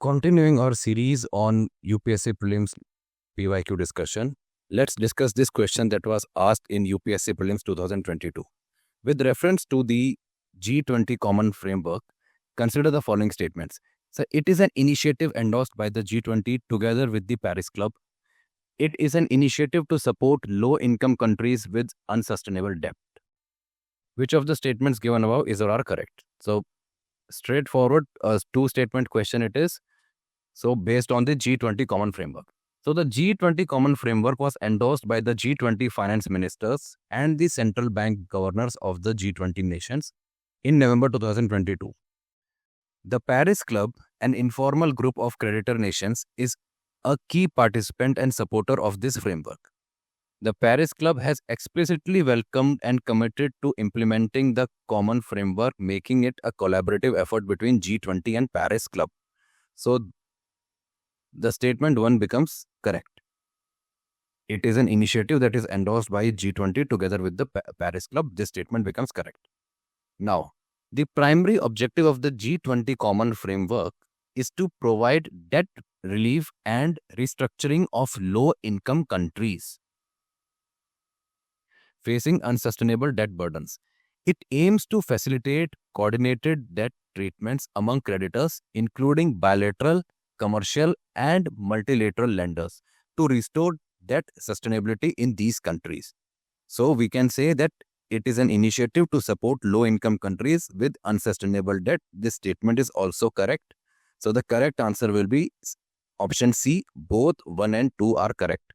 Continuing our series on UPSC Prelims PYQ discussion, let's discuss this question that was asked in UPSC Prelims 2022. With reference to the G20 Common Framework, consider the following statements. So, it is an initiative endorsed by the G20 together with the Paris Club. It is an initiative to support low-income countries with unsustainable debt. Which of the statements given above is or are correct? So, straightforward, two-statement question it is. So, based on the G20 Common Framework. So, the G20 Common Framework was endorsed by the G20 finance ministers and the central bank governors of the G20 nations in November 2022. The Paris Club, an informal group of creditor nations, is a key participant and supporter of this framework. The Paris Club has explicitly welcomed and committed to implementing the common framework, making it a collaborative effort between G20 and Paris Club. So, the statement 1 becomes correct. It is an initiative that is endorsed by G20 together with the Paris Club. This statement becomes correct. Now, the primary objective of the G20 Common Framework is to provide debt relief and restructuring of low-income countries facing unsustainable debt burdens. It aims to facilitate coordinated debt treatments among creditors, including bilateral, commercial, and multilateral lenders to restore debt sustainability in these countries. So, we can say that it is an initiative to support low-income countries with unsustainable debt. This statement is also correct. So, the correct answer will be option C. Both 1 and 2 are correct.